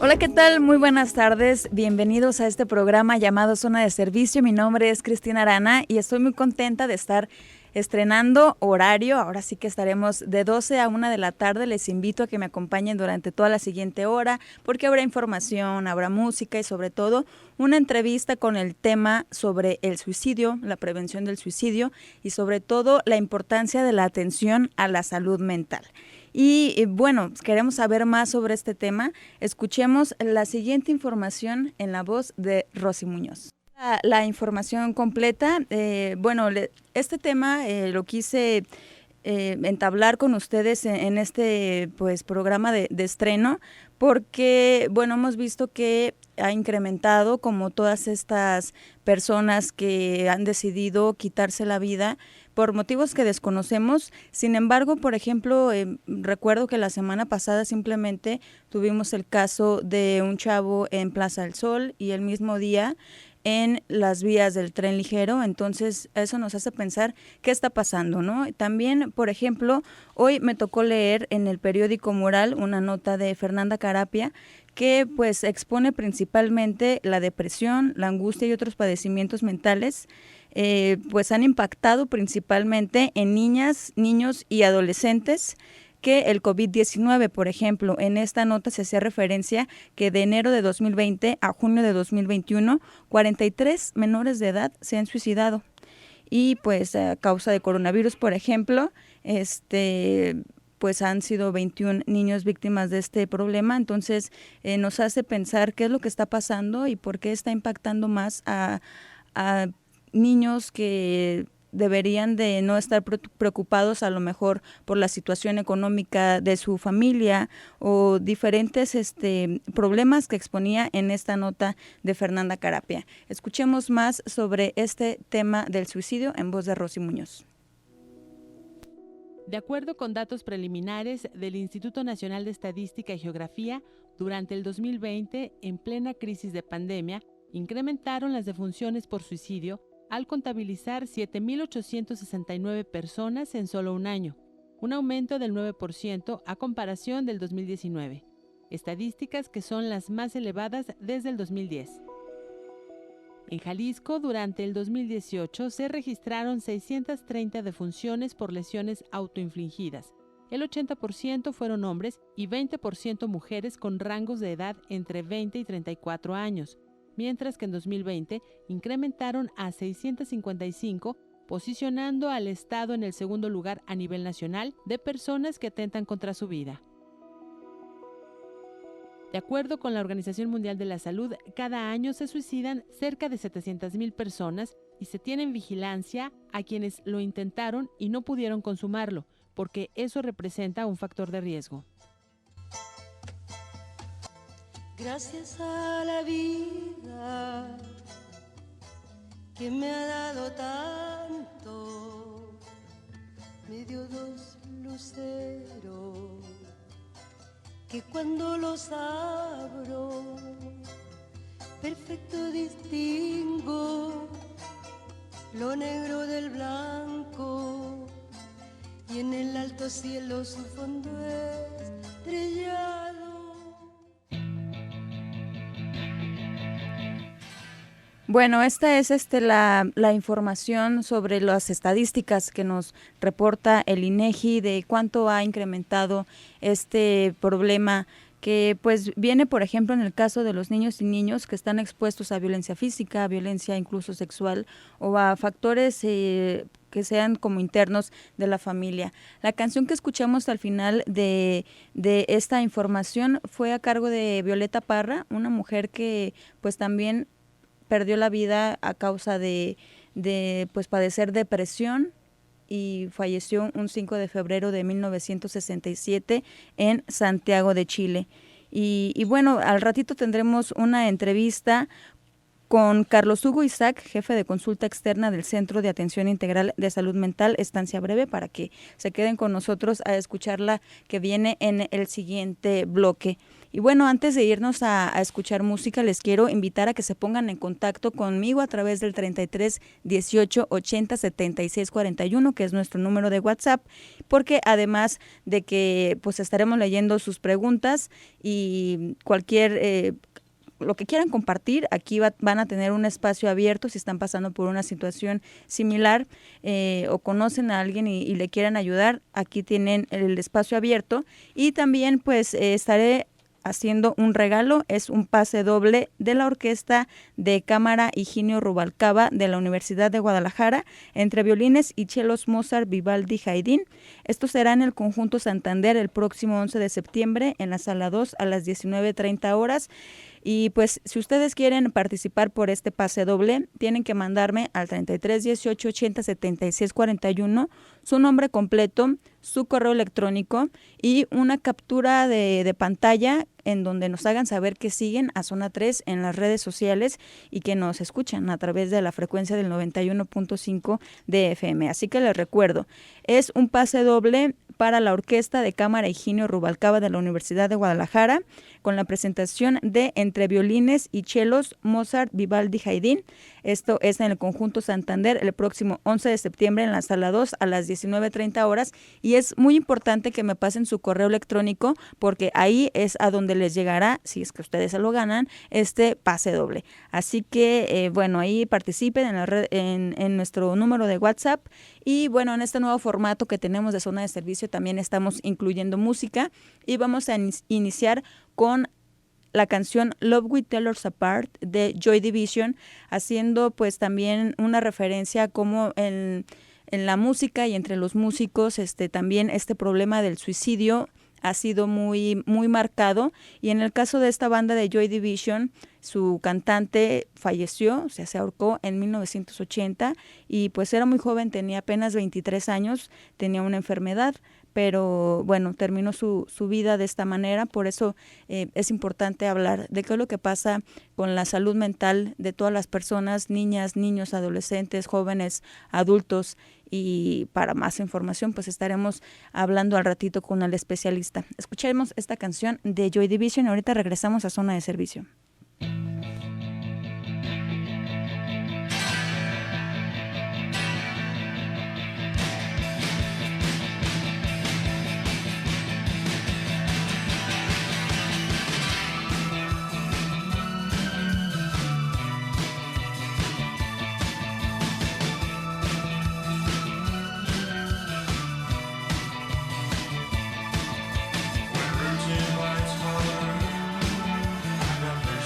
Hola, ¿qué tal? Muy buenas tardes. Bienvenidos a este programa llamado Zona de Servicio. Mi nombre es Cristina Arana y estoy muy contenta de estar estrenando horario. Ahora sí que estaremos de 12 a 1 de la tarde. Les invito a que me acompañen durante toda la siguiente hora porque habrá información, habrá música y sobre todo una entrevista con el tema sobre el suicidio, la prevención del suicidio y sobre todo la importancia de la atención a la salud mental. Y bueno, queremos saber más sobre este tema. Escuchemos la siguiente información en la voz de Rosy Muñoz. La información completa, este tema lo quise entablar con ustedes en este pues programa de estreno porque bueno, hemos visto que ha incrementado como todas estas personas que han decidido quitarse la vida por motivos que desconocemos. Sin embargo, por ejemplo, recuerdo que la semana pasada simplemente tuvimos el caso de un chavo en Plaza del Sol y el mismo día en las vías del tren ligero. Entonces eso nos hace pensar qué está pasando, ¿no? También, por ejemplo, hoy me tocó leer en el periódico Mural una nota de Fernanda Carapia que pues expone principalmente la depresión, la angustia y otros padecimientos mentales, pues han impactado principalmente en niñas, niños y adolescentes que el COVID-19. Por ejemplo, en esta nota se hacía referencia que de enero de 2020 a junio de 2021, 43 menores de edad se han suicidado. Y pues a causa de coronavirus, por ejemplo, pues han sido 21 niños víctimas de este problema. Entonces nos hace pensar qué es lo que está pasando y por qué está impactando más a niños que deberían de no estar preocupados a lo mejor por la situación económica de su familia o diferentes problemas que exponía en esta nota de Fernanda Carapia. Escuchemos más sobre este tema del suicidio en voz de Rosy Muñoz. De acuerdo con datos preliminares del Instituto Nacional de Estadística y Geografía, durante el 2020, en plena crisis de pandemia, incrementaron las defunciones por suicidio al contabilizar 7.869 personas en solo un año, un aumento del 9% a comparación del 2019, estadísticas que son las más elevadas desde el 2010. En Jalisco, durante el 2018, se registraron 630 defunciones por lesiones autoinfligidas. El 80% fueron hombres y 20% mujeres con rangos de edad entre 20 y 34 años, mientras que en 2020 incrementaron a 655, posicionando al Estado en el segundo lugar a nivel nacional de personas que atentan contra su vida. De acuerdo con la Organización Mundial de la Salud, cada año se suicidan cerca de 700,000 personas y se tiene en vigilancia a quienes lo intentaron y no pudieron consumarlo, porque eso representa un factor de riesgo. Gracias a la vida que me ha dado tanto, me dio dos luceros que cuando los abro, perfecto distingo lo negro del blanco y en el alto cielo su fondo estrellado. Bueno, esta es la información sobre las estadísticas que nos reporta el INEGI de cuánto ha incrementado este problema que pues viene, por ejemplo, en el caso de los niños y niños que están expuestos a violencia física, a violencia incluso sexual o a factores que sean como internos de la familia. La canción que escuchamos al final de esta información fue a cargo de Violeta Parra, una mujer que pues también perdió la vida a causa de pues padecer depresión y falleció un 5 de febrero de 1967 en Santiago de Chile. Y bueno, al ratito tendremos una entrevista con Carlos Hugo Isaac, jefe de consulta externa del Centro de Atención Integral de Salud Mental, Estancia Breve, para que se queden con nosotros a escucharla, que viene en el siguiente bloque. Y bueno, antes de irnos a escuchar música, les quiero invitar a que se pongan en contacto conmigo a través del 33 18 80 76 41, que es nuestro número de WhatsApp, porque además de que pues estaremos leyendo sus preguntas y cualquier lo que quieran compartir, aquí van a tener un espacio abierto si están pasando por una situación similar o conocen a alguien y le quieran ayudar, aquí tienen el espacio abierto. Y también pues estaré haciendo un regalo, es un pase doble de la Orquesta de Cámara Higinio Rubalcaba de la Universidad de Guadalajara, entre violines y chelos Mozart, Vivaldi, Haydn. Esto será en el Conjunto Santander el próximo 11 de septiembre en la Sala 2 a las 19:30 horas. Y pues si ustedes quieren participar por este pase doble, tienen que mandarme al 33 18 80 76 41 su nombre completo, su correo electrónico y una captura de pantalla en donde nos hagan saber que siguen a Zona 3 en las redes sociales y que nos escuchan a través de la frecuencia del 91.5 de FM. Así que les recuerdo, es un pase doble para la Orquesta de Cámara Higinio Rubalcaba de la Universidad de Guadalajara, con la presentación de Entre violines y chelos Mozart, Vivaldi, Haydn. Esto es en el Conjunto Santander el próximo 11 de septiembre en la Sala 2 a las 19:30 horas. Y es muy importante que me pasen su correo electrónico, porque ahí es a donde les llegará, si es que ustedes se lo ganan, este pase doble. Así que, bueno, ahí participen en nuestro número de WhatsApp. Y bueno, en este nuevo formato que tenemos de Zona de Servicio también estamos incluyendo música y vamos a iniciar con la canción Love Will Tear Us Apart de Joy Division, haciendo pues también una referencia como en la música y entre los músicos también este problema del suicidio ha sido muy, muy marcado. Y en el caso de esta banda de Joy Division, su cantante falleció, o sea, se ahorcó en 1980 y pues era muy joven, tenía apenas 23 años, tenía una enfermedad, pero bueno, terminó su vida de esta manera. Por eso es importante hablar de qué es lo que pasa con la salud mental de todas las personas, niñas, niños, adolescentes, jóvenes, adultos. Y para más información pues estaremos hablando al ratito con el especialista. Escuchemos esta canción de Joy Division y ahorita regresamos a Zona de Servicio. Routine lights color, and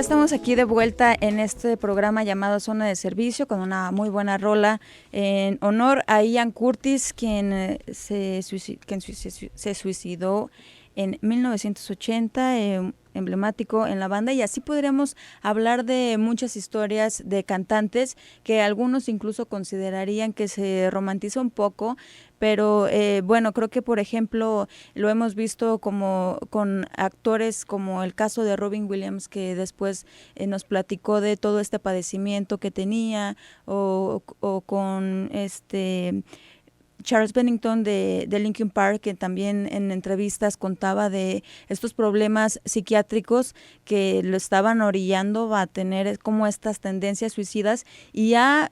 ya estamos aquí de vuelta en este programa llamado Zona de Servicio con una muy buena rola en honor a Ian Curtis, quien se suicidó en 1980, emblemático en la banda, y así podríamos hablar de muchas historias de cantantes que algunos incluso considerarían que se romantiza un poco, pero bueno, creo que por ejemplo lo hemos visto como con actores como el caso de Robin Williams, que después nos platicó de todo este padecimiento que tenía, o con Charles Bennington de Linkin Park, que también en entrevistas contaba de estos problemas psiquiátricos que lo estaban orillando a tener como estas tendencias suicidas. Y ya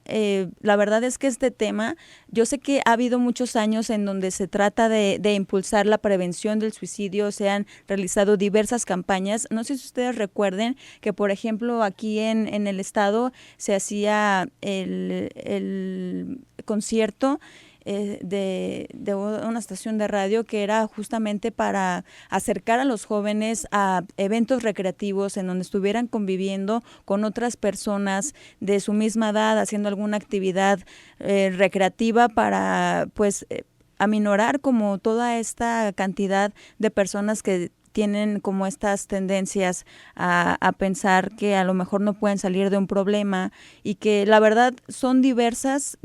la verdad es que este tema, yo sé que ha habido muchos años en donde se trata de impulsar la prevención del suicidio, se han realizado diversas campañas. No sé si ustedes recuerden que, por ejemplo, aquí en el estado se hacía el concierto de una estación de radio que era justamente para acercar a los jóvenes a eventos recreativos en donde estuvieran conviviendo con otras personas de su misma edad, haciendo alguna actividad recreativa para pues aminorar como toda esta cantidad de personas que tienen como estas tendencias a pensar que a lo mejor no pueden salir de un problema, y que la verdad son diversas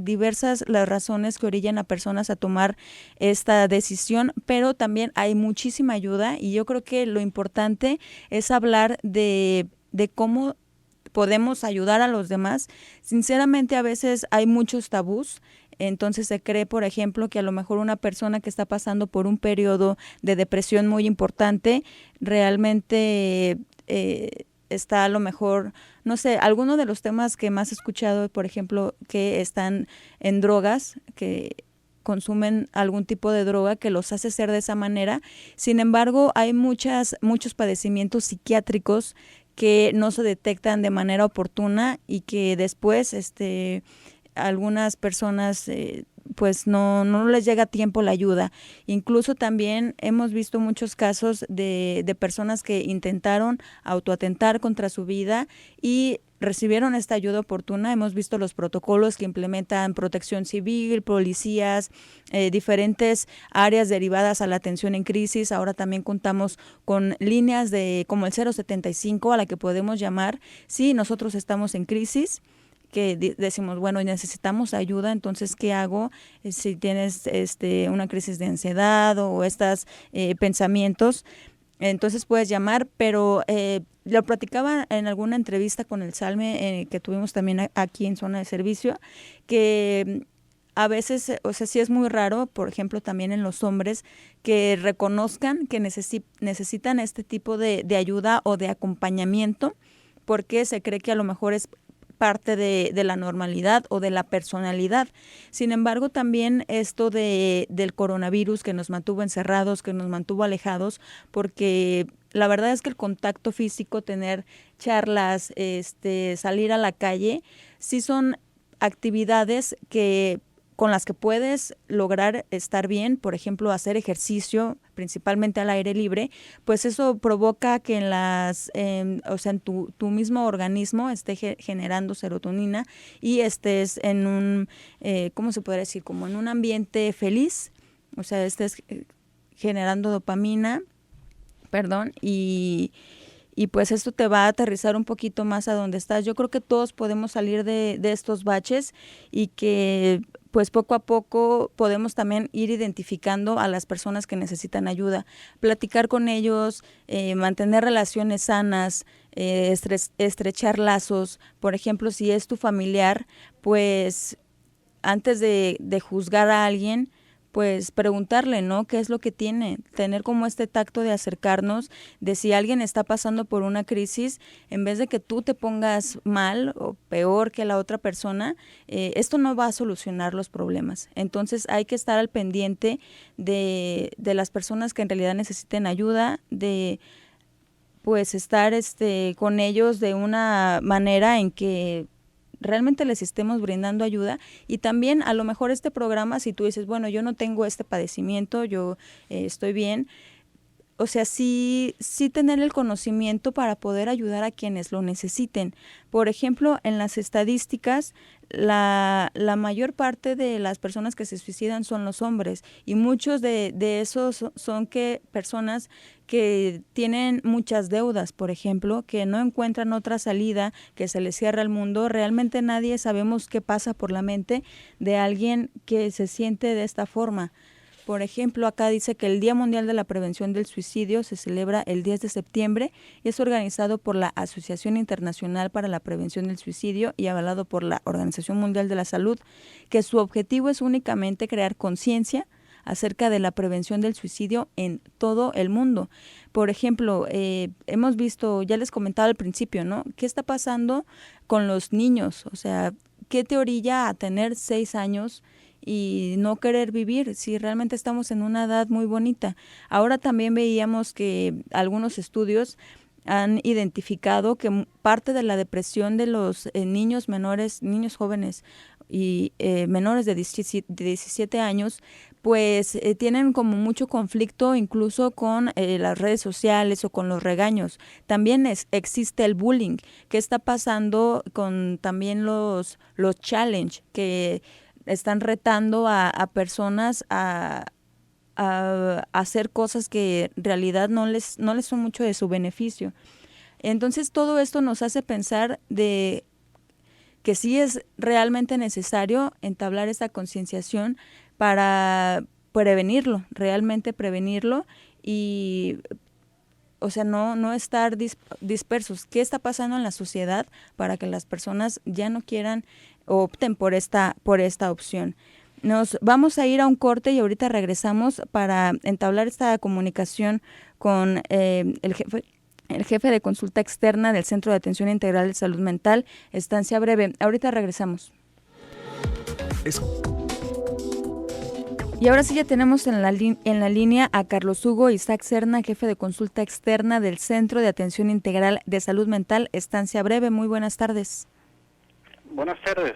las razones que orillan a personas a tomar esta decisión, pero también hay muchísima ayuda, y yo creo que lo importante es hablar de cómo podemos ayudar a los demás. Sinceramente, a veces hay muchos tabús. Entonces se cree, por ejemplo, que a lo mejor una persona que está pasando por un periodo de depresión muy importante realmente está a lo mejor, no sé, alguno de los temas que más he escuchado, por ejemplo, que están en drogas, que consumen algún tipo de droga que los hace ser de esa manera. Sin embargo, hay muchos padecimientos psiquiátricos que no se detectan de manera oportuna y que después algunas personas pues no les llega a tiempo la ayuda. Incluso también hemos visto muchos casos de personas que intentaron autoatentar contra su vida y recibieron esta ayuda oportuna. Hemos visto los protocolos que implementan Protección Civil, policías, diferentes áreas derivadas a la atención en crisis. Ahora también contamos con líneas como el 075 a la que podemos llamar si nosotros estamos en crisis, que decimos, bueno, necesitamos ayuda, entonces, ¿qué hago si tienes una crisis de ansiedad o estos pensamientos? Entonces puedes llamar, pero lo platicaba en alguna entrevista con el Salme que tuvimos también aquí en Zona de Servicio, que a veces, o sea, sí es muy raro, por ejemplo, también en los hombres, que reconozcan que necesitan este tipo de ayuda o de acompañamiento, porque se cree que a lo mejor es parte de la normalidad o de la personalidad. Sin embargo, también esto del coronavirus que nos mantuvo encerrados, que nos mantuvo alejados, porque la verdad es que el contacto físico, tener charlas, salir a la calle, sí son actividades con las que puedes lograr estar bien. Por ejemplo, hacer ejercicio, principalmente al aire libre, pues eso provoca que en tu mismo organismo esté generando serotonina y estés en un, ¿cómo se podría decir? Como en un ambiente feliz, o sea, estés generando dopamina, y pues esto te va a aterrizar un poquito más a donde estás. Yo creo que todos podemos salir de estos baches, y que pues poco a poco podemos también ir identificando a las personas que necesitan ayuda, platicar con ellos, mantener relaciones sanas, estrechar lazos. Por ejemplo, si es tu familiar, pues antes de juzgar a alguien, pues preguntarle, ¿no? ¿Qué es lo que tiene? Tener como este tacto de acercarnos, de si alguien está pasando por una crisis, en vez de que tú te pongas mal o peor que la otra persona, esto no va a solucionar los problemas. Entonces hay que estar al pendiente de las personas que en realidad necesiten ayuda, de pues estar con ellos de una manera en que realmente les estemos brindando ayuda. Y también a lo mejor este programa, si tú dices, bueno, yo no tengo este padecimiento, yo estoy bien, o sea, sí tener el conocimiento para poder ayudar a quienes lo necesiten. Por ejemplo, en las estadísticas, la mayor parte de las personas que se suicidan son los hombres, y muchos de esos son que personas que tienen muchas deudas, por ejemplo, que no encuentran otra salida, que se les cierra el mundo. Realmente nadie sabemos qué pasa por la mente de alguien que se siente de esta forma. Por ejemplo, acá dice que el Día Mundial de la Prevención del Suicidio se celebra el 10 de septiembre y es organizado por la Asociación Internacional para la Prevención del Suicidio y avalado por la Organización Mundial de la Salud, que su objetivo es únicamente crear conciencia acerca de la prevención del suicidio en todo el mundo. Por ejemplo, hemos visto, ya les comentaba al principio, ¿no? ¿Qué está pasando con los niños? O sea, ¿qué te orilla a tener 6 años y no querer vivir si realmente estamos en una edad muy bonita? Ahora también veíamos que algunos estudios han identificado que parte de la depresión de los niños menores, niños jóvenes y menores de 17 años, pues tienen como mucho conflicto incluso con las redes sociales o con los regaños. También existe el bullying. ¿Qué está pasando con también los challenge que están retando a personas a hacer cosas que en realidad no les son mucho de su beneficio? Entonces todo esto nos hace pensar de que sí es realmente necesario entablar esta concienciación para prevenirlo, realmente prevenirlo, y o sea, no estar dispersos. ¿Qué está pasando en la sociedad para que las personas ya no quieran o opten por esta opción? Nos vamos a ir a un corte y ahorita regresamos para entablar esta comunicación con el jefe de consulta externa del Centro de Atención Integral de Salud Mental, Estancia Breve. Ahorita regresamos. Y ahora sí ya tenemos en la línea a Carlos Hugo Isaac Serna, jefe de consulta externa del Centro de Atención Integral de Salud Mental, Estancia Breve. Muy buenas tardes. Buenas tardes.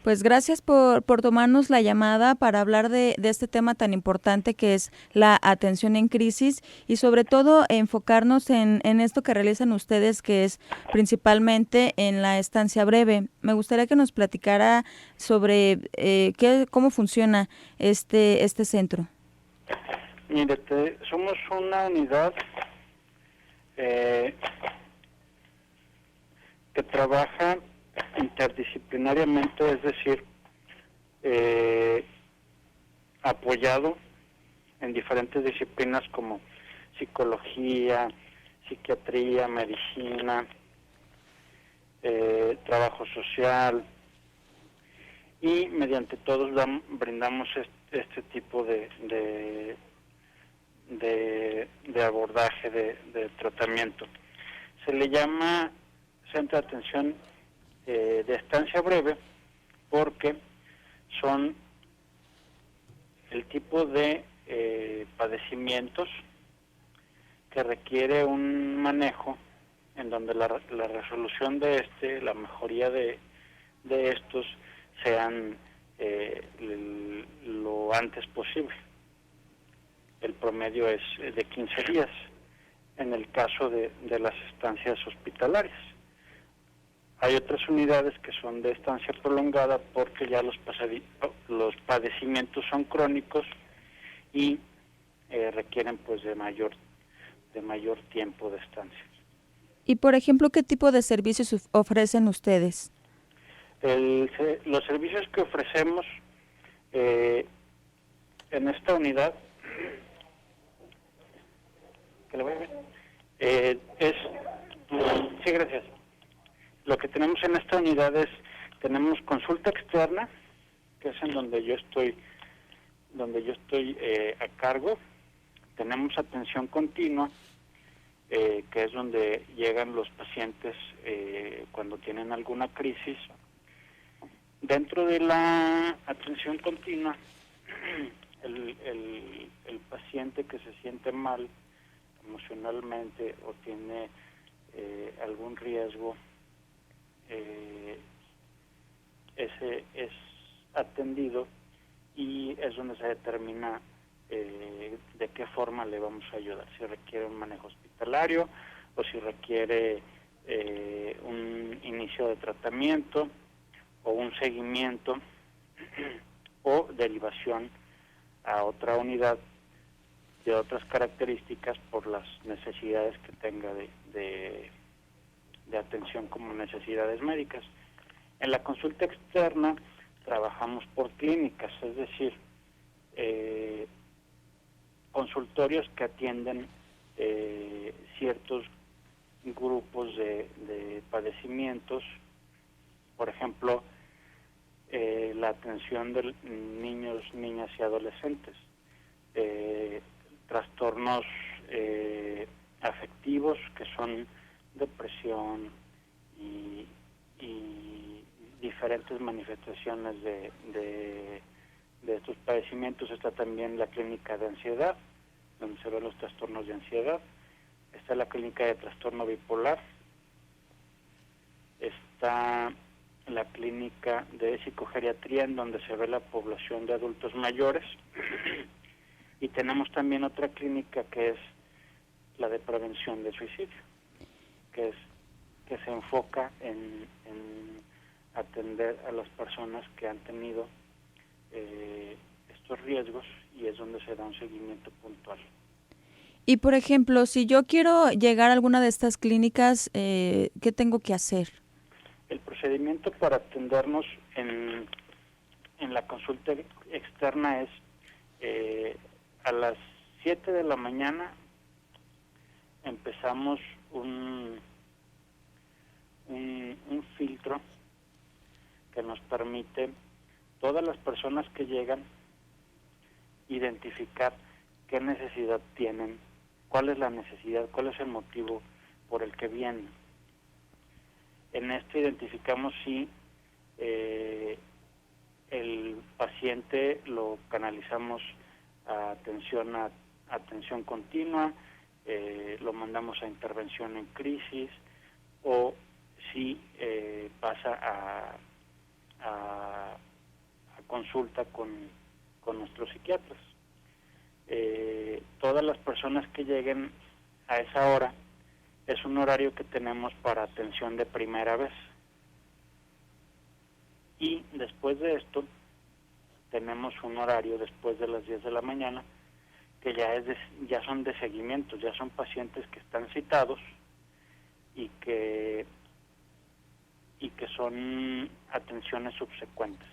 Pues gracias por tomarnos la llamada para hablar de este tema tan importante que es la atención en crisis, y sobre todo enfocarnos en esto que realizan ustedes, que es principalmente en la estancia breve. Me gustaría que nos platicara sobre cómo funciona este centro. Mire, somos una unidad que trabaja interdisciplinariamente, es decir, apoyado en diferentes disciplinas como psicología, psiquiatría, medicina, trabajo social, y mediante todos brindamos este tipo de abordaje, de tratamiento. Se le llama Centro de Atención de Estancia Breve porque son el tipo de padecimientos que requiere un manejo en donde la resolución de la mejoría de estos sean lo antes posible. El promedio es de 15 días en el caso de las estancias hospitalarias. Hay otras unidades que son de estancia prolongada porque ya los padecimientos son crónicos y requieren pues de mayor tiempo de estancia. Y por ejemplo, ¿qué tipo de servicios ofrecen ustedes? Los servicios que ofrecemos en esta unidad, que lo voy a ver, sí, gracias. Lo que tenemos en esta unidad tenemos consulta externa, que es en donde yo estoy a cargo. Tenemos atención continua, que es donde llegan los pacientes cuando tienen alguna crisis. Dentro de la atención continua, el paciente que se siente mal emocionalmente o tiene algún riesgo, ese es atendido y es donde se determina de qué forma le vamos a ayudar, si requiere un manejo hospitalario o si requiere un inicio de tratamiento o un seguimiento o derivación a otra unidad de otras características por las necesidades que tenga de atención como necesidades médicas. En la consulta externa trabajamos por clínicas, es decir, consultorios que atienden ciertos grupos de padecimientos, por ejemplo, la atención de niños, niñas y adolescentes, trastornos afectivos que son depresión y diferentes manifestaciones de estos padecimientos. Está también la clínica de ansiedad, donde se ven los trastornos de ansiedad. Está la clínica de trastorno bipolar. Está la clínica de psicogeriatría, en donde se ve la población de adultos mayores. Y tenemos también otra clínica que es la de prevención de suicidio, que se enfoca en atender a las personas que han tenido estos riesgos, y es donde se da un seguimiento puntual. Y por ejemplo, si yo quiero llegar a alguna de estas clínicas, ¿qué tengo que hacer? El procedimiento para atendernos en la consulta externa es a las 7 de la mañana empezamos un filtro que nos permite, todas las personas que llegan, identificar qué necesidad tienen, cuál es la necesidad, cuál es el motivo por el que vienen. En esto identificamos si el paciente lo canalizamos a atención continua, lo mandamos a intervención en crisis, o si pasa a consulta con nuestros psiquiatras. Todas las personas que lleguen a esa hora es un horario que tenemos para atención de primera vez. Y después de esto tenemos un horario después de las 10 de la mañana que ya son de seguimiento, ya son pacientes que están citados y que son atenciones subsecuentes.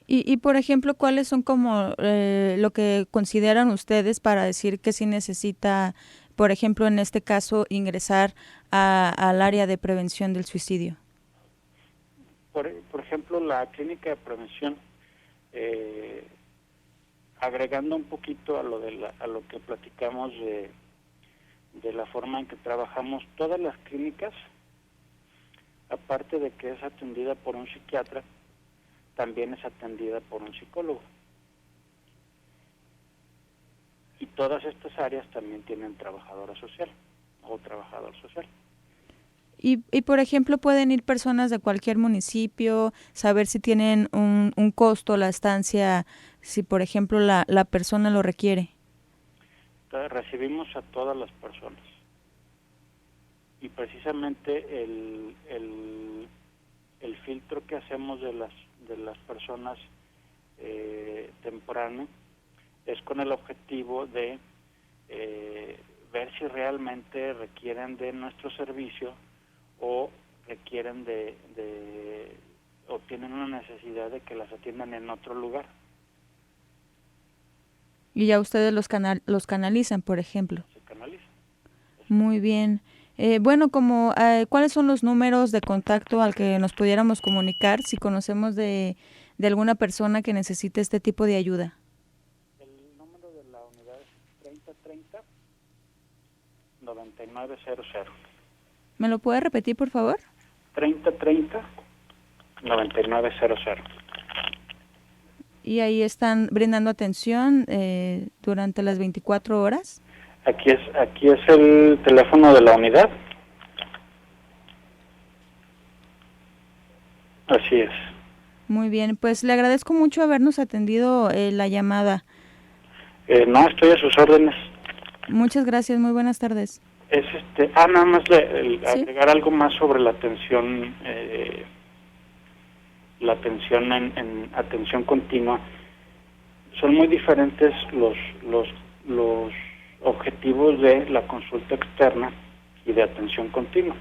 Y por ejemplo, ¿cuáles son como lo que consideran ustedes para decir que sí necesita, por ejemplo, en este caso, ingresar al área de prevención del suicidio? Por ejemplo, la clínica de prevención, agregando un poquito a lo que platicamos de la forma en que trabajamos, todas las clínicas, aparte de que es atendida por un psiquiatra, también es atendida por un psicólogo. Y todas estas áreas también tienen trabajadora social o trabajador social. Y por ejemplo, pueden ir personas de cualquier municipio, saber si tienen un costo la estancia, si por ejemplo la persona lo requiere. Entonces, recibimos a todas las personas. Y precisamente el filtro que hacemos de las personas temprano es con el objetivo de ver si realmente requieren de nuestro servicio o requieren o tienen una necesidad de que las atiendan en otro lugar. Y ya ustedes los canalizan, por ejemplo. Se canalizan. Muy bien. Bueno, ¿cuáles son los números de contacto al que nos pudiéramos comunicar si conocemos de alguna persona que necesite este tipo de ayuda? El número de la unidad es 3030-9900. ¿Me lo puede repetir, por favor? 3030-9900. ¿Y ahí están brindando atención durante las 24 horas? Aquí es el teléfono de la unidad. Así es. Muy bien, pues le agradezco mucho habernos atendido la llamada. No, estoy a sus órdenes. Muchas gracias, muy buenas tardes. Nada más ¿Sí? agregar algo más sobre la atención en atención continua. Son muy diferentes los objetivos de la consulta externa y de atención continua.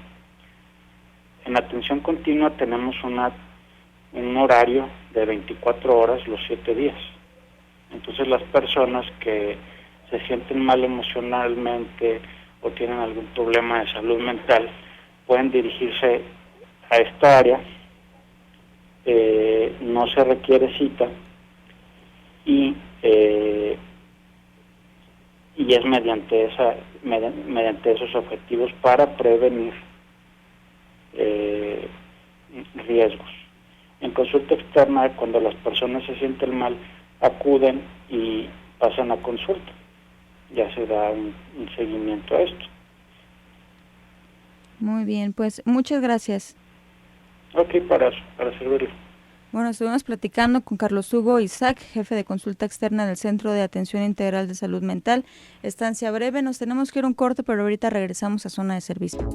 En atención continua tenemos un horario de 24 horas los 7 días. Entonces las personas que se sienten mal emocionalmente o tienen algún problema de salud mental pueden dirigirse a esta área. No se requiere cita y es mediante esos objetivos para prevenir riesgos. En consulta externa, cuando las personas se sienten mal, acuden y pasan a consulta. Ya se da un seguimiento a esto. Muy bien, pues muchas gracias. Ok, para servirle. Bueno, estuvimos platicando con Carlos Hugo Isaac, jefe de consulta externa del Centro de Atención Integral de Salud Mental. Estancia breve, nos tenemos que ir a un corte, pero ahorita regresamos a Zona de Servicio.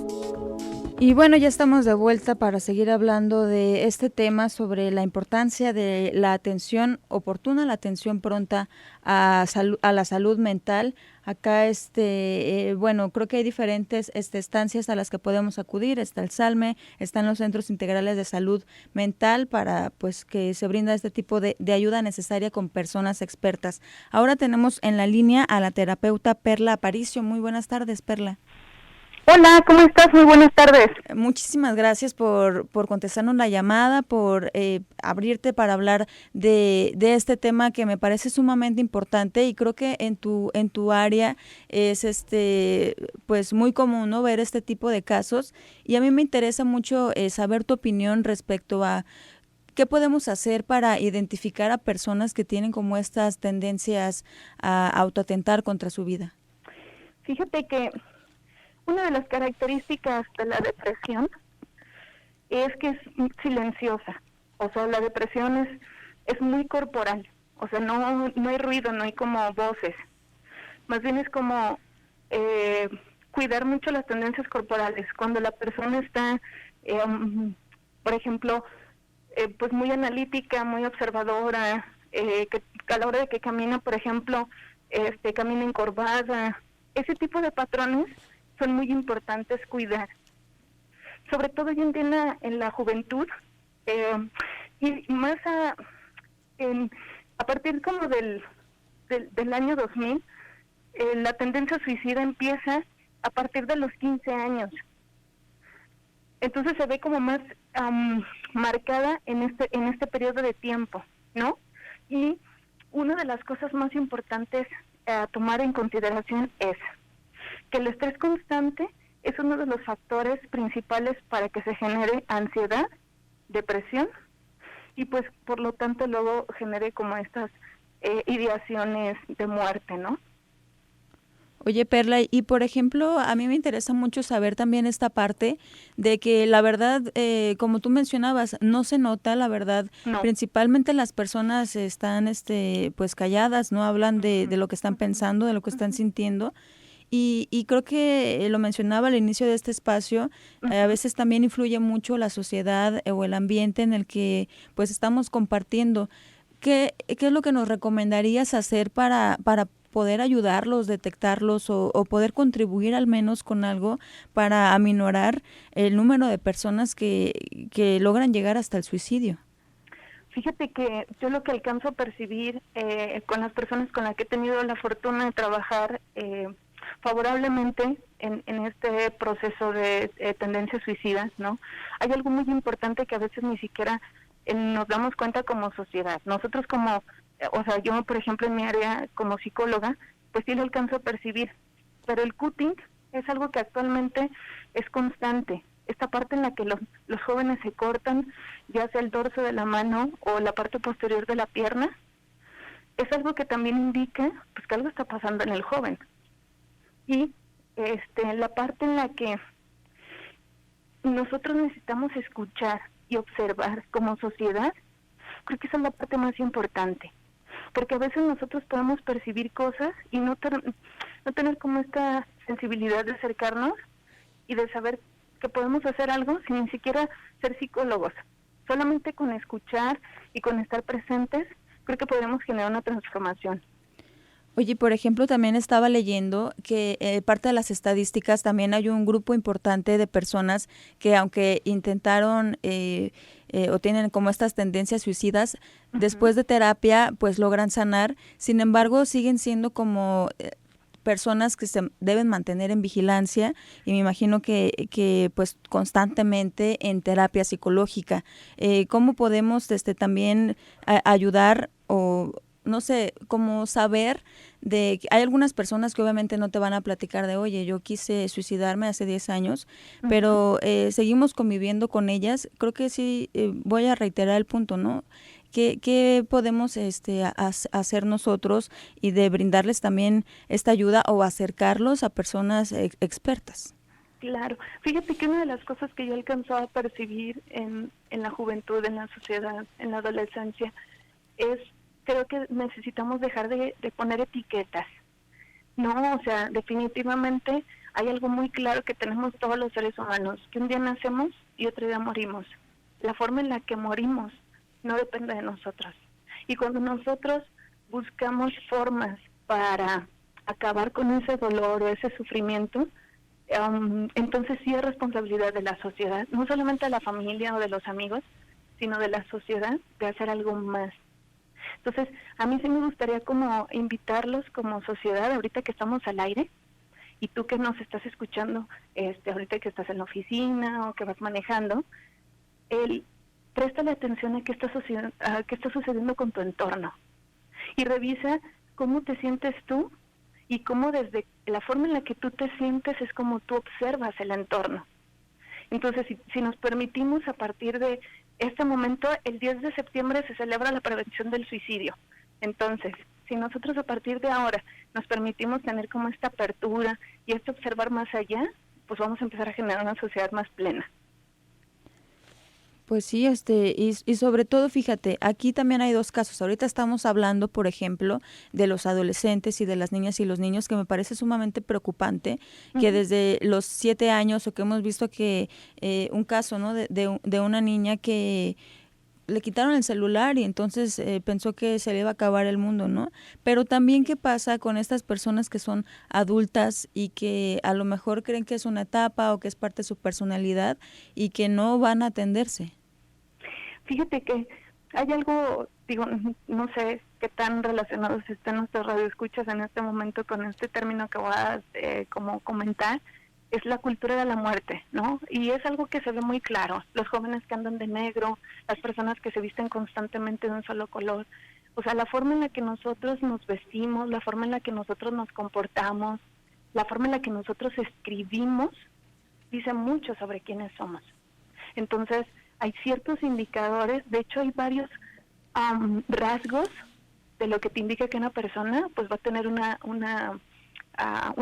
Y bueno, ya estamos de vuelta para seguir hablando de este tema sobre la importancia de la atención oportuna, la atención pronta a la salud mental. Acá, bueno, creo que hay diferentes estancias a las que podemos acudir. Está el SALME, están los centros integrales de salud mental para, pues, que se brinda este tipo de ayuda necesaria con personas expertas. Ahora tenemos en la línea a la terapeuta Perla Aparicio. Muy buenas tardes, Perla. Hola, ¿cómo estás? Muy buenas tardes. Muchísimas gracias por contestarnos la llamada, por abrirte para hablar de este tema que me parece sumamente importante, y creo que en tu área es pues muy común, ¿no?, ver este tipo de casos, y a mí me interesa mucho saber tu opinión respecto a qué podemos hacer para identificar a personas que tienen como estas tendencias a autoatentar contra su vida. Fíjate que una de las características de la depresión es que es silenciosa. O sea, la depresión es muy corporal. O sea, no hay ruido, no hay como voces. Más bien es como cuidar mucho las tendencias corporales. Cuando la persona está, por ejemplo, pues muy analítica, muy observadora, que a la hora de que camina, por ejemplo, camina encorvada. Ese tipo de patrones son muy importantes cuidar, sobre todo hoy en día en la juventud, y más a partir como del año 2000, la tendencia suicida empieza a partir de los 15 años. Entonces se ve como más marcada en este periodo de tiempo, ¿no? Y una de las cosas más importantes a tomar en consideración es que el estrés constante es uno de los factores principales para que se genere ansiedad, depresión, y pues por lo tanto luego genere como estas ideaciones de muerte, ¿no? Oye, Perla, y por ejemplo, a mí me interesa mucho saber también esta parte de que la verdad, como tú mencionabas, no se nota, la verdad, No. Principalmente las personas están pues calladas, no hablan de lo que están pensando, de lo que están sintiendo. Y creo que lo mencionaba al inicio de este espacio, a veces también influye mucho la sociedad o el ambiente en el que pues estamos compartiendo. ¿Qué es lo que nos recomendarías hacer para poder ayudarlos, detectarlos o poder contribuir al menos con algo para aminorar el número de personas que logran llegar hasta el suicidio? Fíjate que yo lo que alcanzo a percibir con las personas con las que he tenido la fortuna de trabajar favorablemente en este proceso de tendencias suicidas, ¿no? Hay algo muy importante que a veces ni siquiera nos damos cuenta como sociedad. Nosotros como, o sea, yo por ejemplo en mi área como psicóloga, pues sí lo alcanzo a percibir, pero el cutting es algo que actualmente es constante. Esta parte en la que los jóvenes se cortan, ya sea el dorso de la mano o la parte posterior de la pierna, es algo que también indica pues que algo está pasando en el joven. Y la parte en la que nosotros necesitamos escuchar y observar como sociedad, creo que esa es la parte más importante, porque a veces nosotros podemos percibir cosas y no tener como esta sensibilidad de acercarnos y de saber que podemos hacer algo sin ni siquiera ser psicólogos. Solamente con escuchar y con estar presentes, creo que podemos generar una transformación. Oye, por ejemplo, también estaba leyendo que parte de las estadísticas también hay un grupo importante de personas que aunque intentaron o tienen como estas tendencias suicidas, después de terapia pues logran sanar, sin embargo siguen siendo como personas que se deben mantener en vigilancia y me imagino que pues constantemente en terapia psicológica. ¿Cómo podemos también ayudar o no sé, como saber de que hay algunas personas que obviamente no te van a platicar de, oye, yo quise suicidarme hace 10 años, pero seguimos conviviendo con ellas? Creo que sí, voy a reiterar el punto, ¿no? ¿Qué podemos hacer nosotros y de brindarles también esta ayuda o acercarlos a personas expertas? Claro, fíjate que una de las cosas que yo alcanzó a percibir en la juventud, en la sociedad, en la adolescencia, es creo que necesitamos dejar de poner etiquetas. No, o sea, definitivamente hay algo muy claro que tenemos todos los seres humanos, que un día nacemos y otro día morimos. La forma en la que morimos no depende de nosotros. Y cuando nosotros buscamos formas para acabar con ese dolor o ese sufrimiento, entonces sí es responsabilidad de la sociedad, no solamente de la familia o de los amigos, sino de la sociedad de hacer algo más. Entonces, a mí sí me gustaría como invitarlos como sociedad, ahorita que estamos al aire, y tú que nos estás escuchando, ahorita que estás en la oficina o que vas manejando, préstale atención a qué está sucediendo con tu entorno. Y revisa cómo te sientes tú y cómo desde la forma en la que tú te sientes es como tú observas el entorno. Entonces, si nos permitimos a partir de este momento, el 10 de septiembre se celebra la prevención del suicidio. Entonces, si nosotros a partir de ahora nos permitimos tener como esta apertura y observar más allá, pues vamos a empezar a generar una sociedad más plena. Pues sí, y sobre todo, fíjate, aquí también hay dos casos. Ahorita estamos hablando, por ejemplo, de los adolescentes y de las niñas y los niños, que me parece sumamente preocupante, que desde los 7 años, o que hemos visto que un caso, ¿no?, de una niña que le quitaron el celular y entonces pensó que se le iba a acabar el mundo, ¿no? Pero también, ¿qué pasa con estas personas que son adultas y que a lo mejor creen que es una etapa o que es parte de su personalidad y que no van a atenderse? Fíjate que hay algo, digo, no sé qué tan relacionados están nuestros radioescuchas en este momento con este término que voy a como comentar, es la cultura de la muerte, ¿no? Y es algo que se ve muy claro, los jóvenes que andan de negro, las personas que se visten constantemente de un solo color, o sea, la forma en la que nosotros nos vestimos, la forma en la que nosotros nos comportamos, la forma en la que nosotros escribimos, dice mucho sobre quiénes somos. Entonces, hay ciertos indicadores, de hecho hay varios rasgos de lo que te indica que una persona pues va a tener un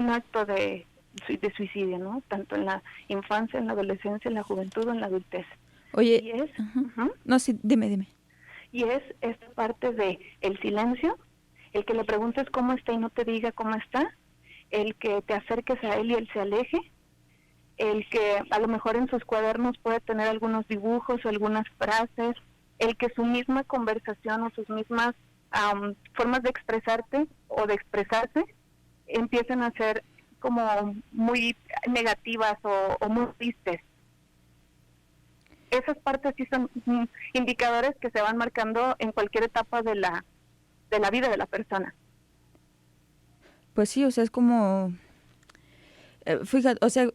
acto de suicidio, ¿no? Tanto en la infancia, en la adolescencia, en la juventud o en la adultez. Oye, y es, no, sí, dime. Y es esta parte de el silencio, el que le preguntes cómo está y no te diga cómo está, el que te acerques a él y él se aleje, el que a lo mejor en sus cuadernos puede tener algunos dibujos o algunas frases, el que su misma conversación o sus mismas formas de expresarte o de expresarse empiecen a ser como muy negativas o muy tristes. Esas partes sí son indicadores que se van marcando en cualquier etapa de la vida de la persona. Pues sí, o sea, es como, fíjate, o sea,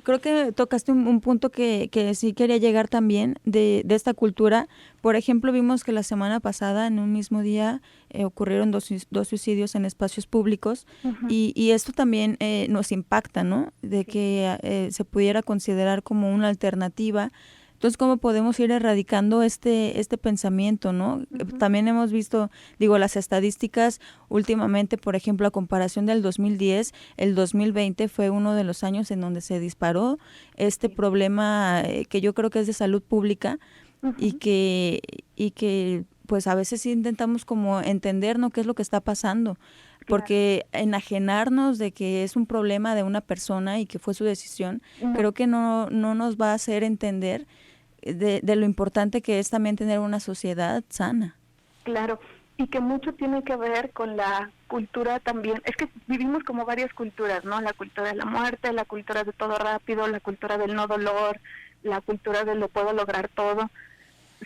creo que tocaste un punto que sí quería llegar también de esta cultura. Por ejemplo, vimos que la semana pasada, en un mismo día, ocurrieron dos suicidios en espacios públicos. Y esto también nos impacta, ¿no? De que se pudiera considerar como una alternativa. Entonces, ¿cómo podemos ir erradicando este pensamiento, no? También hemos visto, las estadísticas últimamente, por ejemplo, a comparación del 2010, el 2020 fue uno de los años en donde se disparó este problema que yo creo que es de salud pública y que pues a veces sí intentamos como entender, ¿no?, qué es lo que está pasando, porque enajenarnos de que es un problema de una persona y que fue su decisión, creo que no nos va a hacer entender de lo importante que es también tener una sociedad sana. Claro, y que mucho tiene que ver con la cultura también. Es que vivimos como varias culturas, ¿no? La cultura de la muerte, la cultura de todo rápido, la cultura del no dolor, la cultura de lo puedo lograr todo.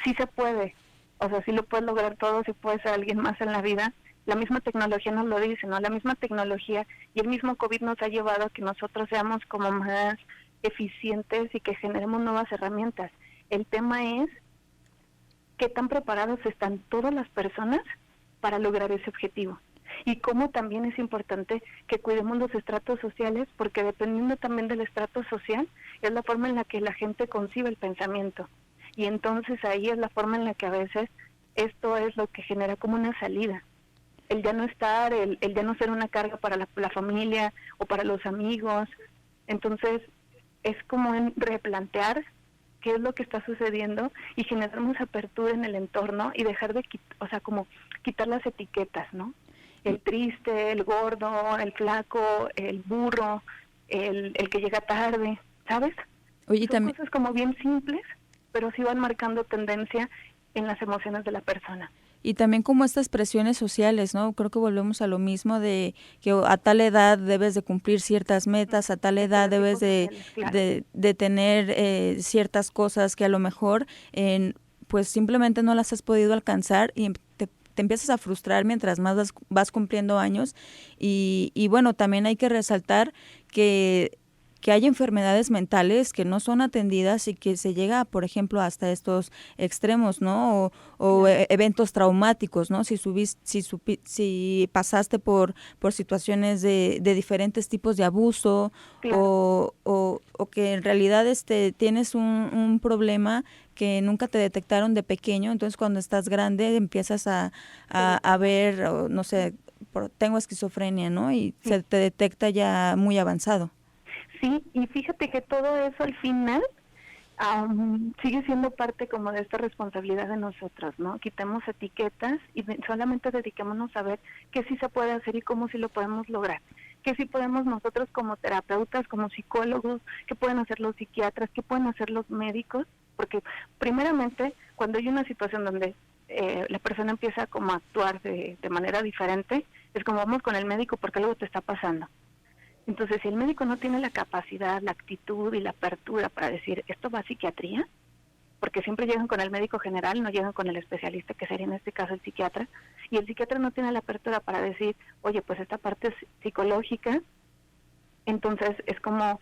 Sí se puede, o sea, sí lo puedes lograr todo, sí puedes ser alguien más en la vida. La misma tecnología nos lo dice, ¿no? La misma tecnología y el mismo COVID nos ha llevado a que nosotros seamos como más eficientes y que generemos nuevas herramientas. El tema es qué tan preparados están todas las personas para lograr ese objetivo. Y cómo también es importante que cuidemos los estratos sociales, porque dependiendo también del estrato social, es la forma en la que la gente concibe el pensamiento. Y entonces ahí es la forma en la que a veces esto es lo que genera como una salida. El ya no estar, el ya no ser una carga para la familia o para los amigos. Entonces es como en replantear qué es lo que está sucediendo y generarnos apertura en el entorno y dejar de quitar las etiquetas, ¿no? El triste, el gordo, el flaco, el burro, el que llega tarde, ¿sabes? Oye, Son cosas como bien simples, pero sí van marcando tendencia en las emociones de la persona. Y también como estas presiones sociales, ¿no? Creo que volvemos a lo mismo de que a tal edad debes de cumplir ciertas metas, a tal edad debes de tener ciertas cosas que a lo mejor pues simplemente no las has podido alcanzar y te empiezas a frustrar mientras más vas cumpliendo años. Y bueno, también hay que resaltar que hay enfermedades mentales que no son atendidas y que se llega, por ejemplo, hasta estos extremos, ¿no? O eventos traumáticos, ¿no? Si pasaste por situaciones de diferentes tipos de abuso, o que en realidad tienes un problema que nunca te detectaron de pequeño, entonces cuando estás grande empiezas a ver, no sé, tengo esquizofrenia, ¿no? Y se te detecta ya muy avanzado. Sí, y fíjate que todo eso al final sigue siendo parte como de esta responsabilidad de nosotros, ¿no? Quitemos etiquetas y solamente dediquémonos a ver qué sí se puede hacer y cómo sí lo podemos lograr. Qué sí podemos nosotros como terapeutas, como psicólogos, qué pueden hacer los psiquiatras, qué pueden hacer los médicos, porque primeramente cuando hay una situación donde la persona empieza como a actuar de manera diferente, es como vamos con el médico porque algo te está pasando. Entonces, si el médico no tiene la capacidad, la actitud y la apertura para decir, ¿esto va a psiquiatría? Porque siempre llegan con el médico general, no llegan con el especialista, que sería en este caso el psiquiatra, y el psiquiatra no tiene la apertura para decir, oye, pues esta parte es psicológica, entonces es como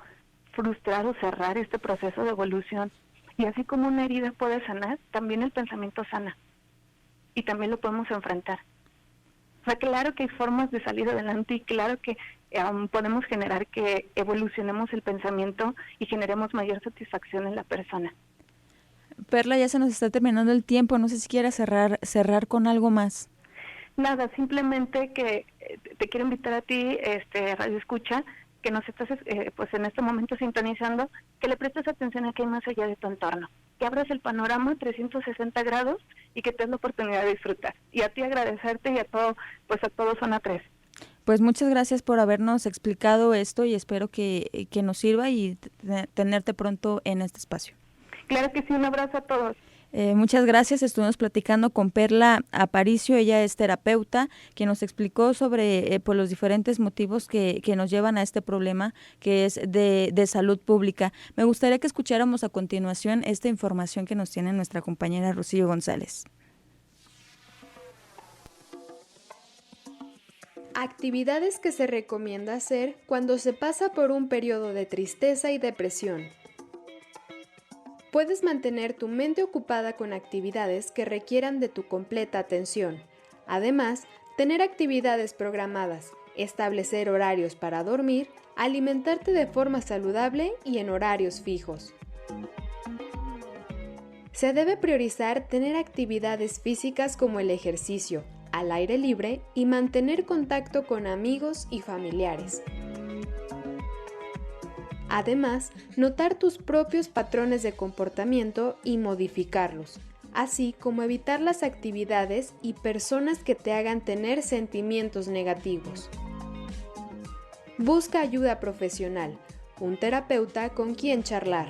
frustrar o cerrar este proceso de evolución. Y así como una herida puede sanar, también el pensamiento sana, y también lo podemos enfrentar. O sea, claro que hay formas de salir adelante y claro que podemos generar que evolucionemos el pensamiento y generemos mayor satisfacción en la persona. Perla, ya se nos está terminando el tiempo, no sé si quieras cerrar con algo más. Nada, simplemente que te quiero invitar a ti, Radio Escucha, que nos estás pues en este momento sintonizando, que le prestes atención a qué hay más allá de tu entorno, que abras el panorama 360 grados y que te des la oportunidad de disfrutar. Y a ti agradecerte y a todo Zona 3. Pues muchas gracias por habernos explicado esto y espero que nos sirva y tenerte pronto en este espacio. Claro que sí, un abrazo a todos. Muchas gracias, estuvimos platicando con Perla Aparicio, ella es terapeuta, que nos explicó sobre pues, los diferentes motivos que nos llevan a este problema que es de salud pública. Me gustaría que escucháramos a continuación esta información que nos tiene nuestra compañera Rocío González. Actividades que se recomienda hacer cuando se pasa por un periodo de tristeza y depresión. Puedes mantener tu mente ocupada con actividades que requieran de tu completa atención. Además, tener actividades programadas, establecer horarios para dormir, alimentarte de forma saludable y en horarios fijos. Se debe priorizar tener actividades físicas como el ejercicio, al aire libre y mantener contacto con amigos y familiares. Además, notar tus propios patrones de comportamiento y modificarlos. así como evitar las actividades y personas que te hagan tener sentimientos negativos. Busca ayuda profesional, un terapeuta con quien charlar.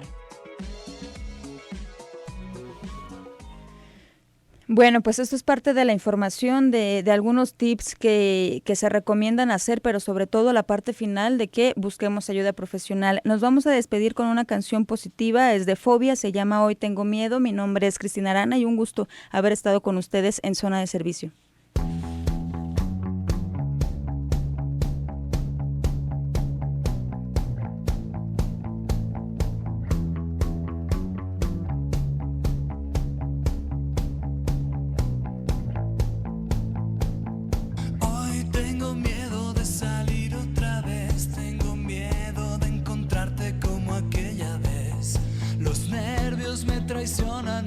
Bueno, pues esto es parte de la información de algunos tips que se recomiendan hacer, pero sobre todo la parte final de que busquemos ayuda profesional. Nos vamos a despedir con una canción positiva, es de Fobia, se llama Hoy Tengo Miedo. Mi nombre es Cristina Arana y un gusto haber estado con ustedes en Zona de Servicio.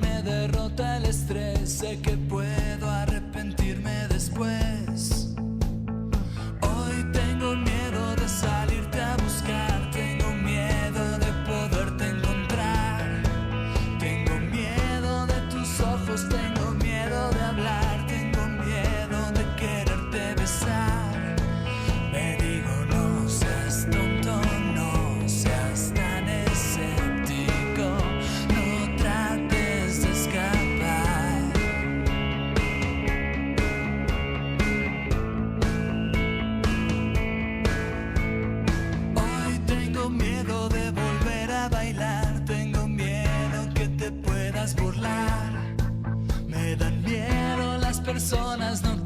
Me derrota el estrés, sé que puedo arrepentirme después. Hoy tengo miedo de salirte a buscar, tengo miedo de poderte encontrar, tengo miedo de tus ojos, tengo miedo de hablar, tengo miedo de quererte besar. Me digo no seas tonto, no seas tan escéptico. Burlar, me dan miedo las personas, no